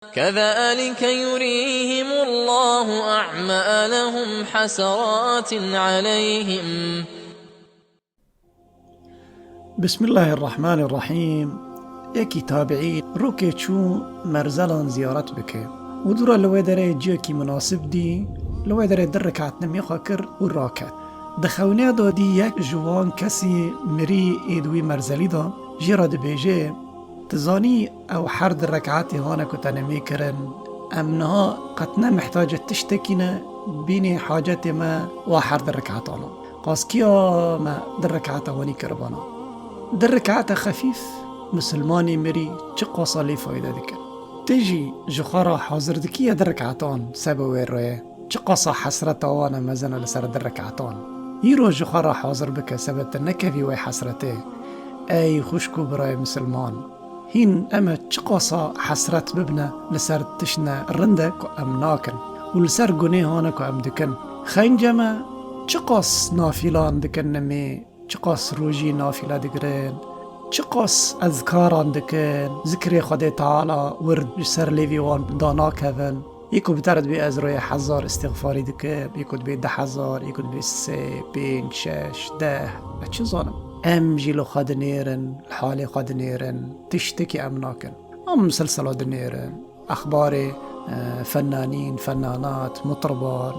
كذلك يريهم الله أعمالهم حسرات عليهم. بسم الله الرحمن الرحیم. یکی تابعی رو که چون مرزلان زیارت بکه و دورا لوی داره جا کی مناسب دی لوی داره در رکعت نمی خاکر و راکت دخونه دادی یک جوان کسی مری ایدوی مرزلی دا جیرا ده بیجه تزانی او هر در رکعتی هانه کتا نمی کرن امنها قطنه محتاج تشتکینه بین حاجت ما و هر در رکعت آنا قاس کیا ما در رکعت هانی کربانا در رکعت خفیف مسلمانی مری چه قاصالی فایده دکن تیجی جخارا حاضر دکیه در رکعتان سبوی روی چه قاصا حسرت آوانا مزنه لسر در رکعتان ایرو جخارا حاضر بکه سبت نکوی وی حسرته ای خوشکو برای مسلمان هین اما چه قاصا حسرت ببنه لسر تشنه رنده که ام ناکن و لسر گنه هانه که ام دکن خینجمه چه قاص نافلان دکن نمی چه قاص روژی نافله دگرن چه قاص اذکاران دکن ذکر خود تعالی ورد سر لیویوان دانا کون یکو بترد بی از روی 1000 استغفاری دکن یکو بی 10,000 یکو بی 3 5 6 10 چه زانم ام جیلو خود نیرن الحال خود نیرن تشتکی ام ناکن مسلسلات دنيرن أخبار فنانين فنانات مطربان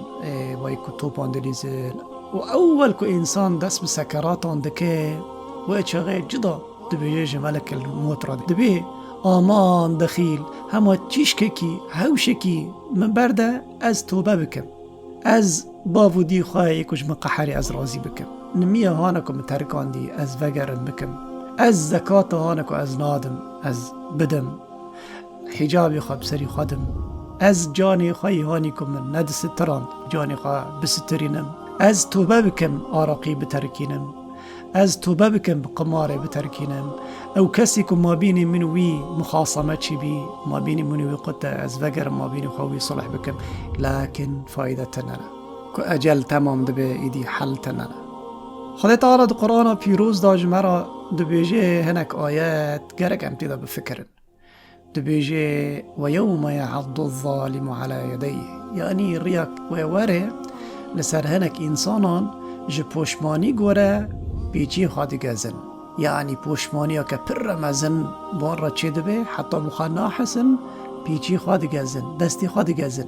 ويكو توبان دليزن وأول كو إنسان دس بسكراتان دكي وإتشاغي جدا دبيجي ملك الموت رادي دبي آمان دخيل هما تشيشككي هوشكي من برده از توبه بكم از باودي خواهي كوش مقحري از رازي بكم نمية هانكو متركان دي از وگرن بكم از زكاة هانكو از نادم از بدم حجابي خواه بسري خادم از جاني خواهي هانيكو من ند ستران جاني خواه بسترينم از توبه بكم آراقي بتركينم از توبه بكم بقماري بتركينم او كسي كو ما بيني منوي مخاصمة چي بي ما بيني منوي قطة از وگر ما بيني خواه صلح بكم لكن فايدة تنانا كو اجل تمام دبي ايدي حل تنانا خدا تعالى دو قرآن پیروز داج مرا دو بيجي هنك آيات گرك امتدا بفكرن دو بيجي ويوم يعض الظالم على يديه يعني رياك ويواره لسر هنك انسانان جو پوشمانی گوره پیچی خواهد گزن یعنی پوشمانی ها که پر مزن بان را چه دبه حتی بخواه ناحسن پیچی خواهد گزن دستی خواهد گزن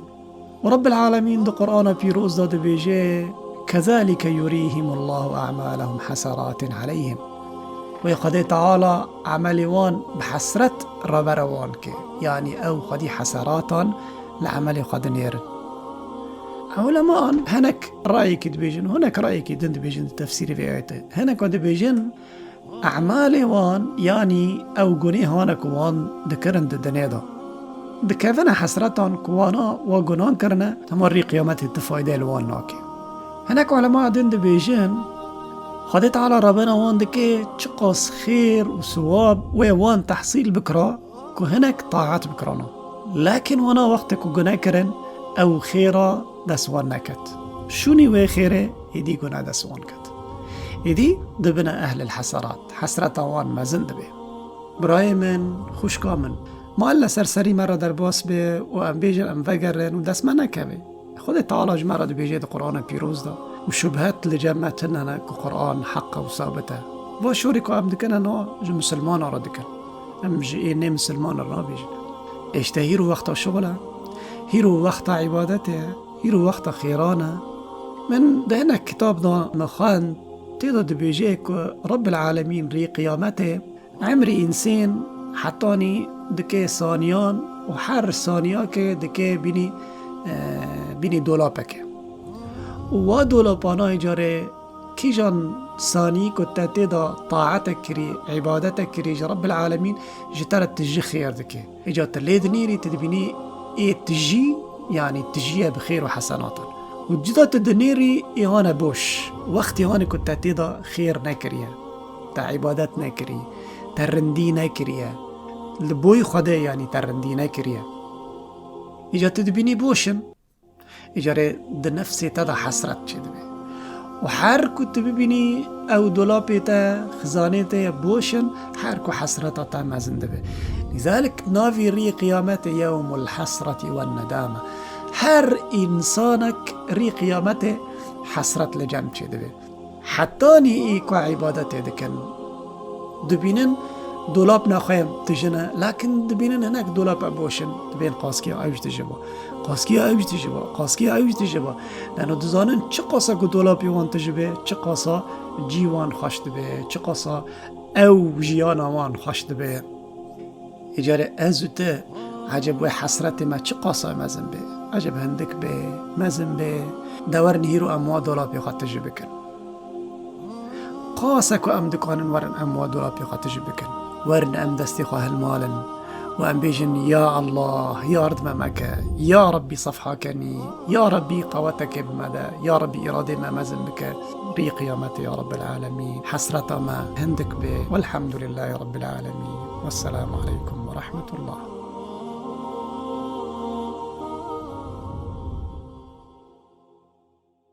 و رب العالمین دو قرآن پیروز داده بیجه كذلك يريهم الله أعمالهم حسرات عليهم ويقضي تعالى عملوان بحسرت ربروان كي يعني أو خدي حسرات لعمل خد نير علماء هناك رأيك دبيجن هناك رأيك دند بيجن التفسير في آياته هناك دبيجن أعمال وان يعني أو جنيه هناك وان ذكرن الدنيا دكافنا حسرتان كوانا وجنان كرنا تمر قيامته التفايدة الوان ناكي هناك علماء دند بيجن خدي تعالى ربنا وان دكي چقاس خير وثواب ويوان تحصيل بكرا كو هناك طاعات بكرانا لكن وانا وقت كو جناه كرن او خيرا دسوان نكت شوني وي خيره يدي جناه دسوان كت يدي دبنا اهل الحسرات حسرة وان ما زند به براي من خوش كامن ما الا سرسري مرة در باس به و ام بيجن ام وگرن و دست من نكبه خود تعالى جمرة دو بيجي دو قرآن بيروز دا وشبهات لجمعتنا كقرآن حق وثابته وشوري كو ام دكنا نو جو مسلمان را دكن ام جي ني مسلمان را بيجن اشتهيرو وقت شغله هيرو وقت عبادته هيرو وقت خيرانه من دهنا كتاب دا مخان تيدا دو بيجي كو رب العالمين ري قيامته عمري انسان حطاني دكي ثانيان وحر ثانيا كي دكي بيني دولابك و دولابانا جاره كي جان ثاني كنت تدا طاعتك كري عبادتك كري رب العالمين جترت تجي خير دكي اجا تليد نيري تدبيني ايه تجي يعني تجيه بخير وحسنات وجدا تدنيري ايهانا بوش وقت ايهانا كنت تدا خير نكريه تا عبادت نكري ترندي نكريه لبوي خده يعني ترندي نكريه اجا تدبيني بوشن اجاره ده نفسي تدا حسرت شده وحر كنت ببيني او دولابي تا خزانه تا بوشن حر كو حسرتا تا مزنده به لذلك نافي ري قيامته يوم الحسرة والندامة. هر إنسانك ري قيامته حسرة لجنب چه دبي حتى ني إيكو عبادته دكن دبينن دولاب نخویم تجنه لكن دبينن هناك دولاب ابوشن دبين قاسكي اوج تجبا قاسكي اوج تجبا لانه دزانن چه قاسا کو دولاب يوان تجبه چه قاسا جيوان خوش دبه چه قاسا او جيان وان خوش دبه اجاره ازوته عجب و حسرت ما چه قاسا مزن به عجب هندك به مزن به دور نهيرو اموا دولاب يخوات تجبه كن قاسك ام دكانن ورن اموا دولاب يخوات تجبه كن ورن ام دستي خواه المالن وام بيجن يا الله يا رد ممك يا ربي صفحاكني يا ربي قوتك بمدى يا ربي إرادة ما مزن بك ري قيامتي يا رب العالمين حسرة ما هندك به والحمد لله رب العالمين والسلام عليكم ورحمة الله.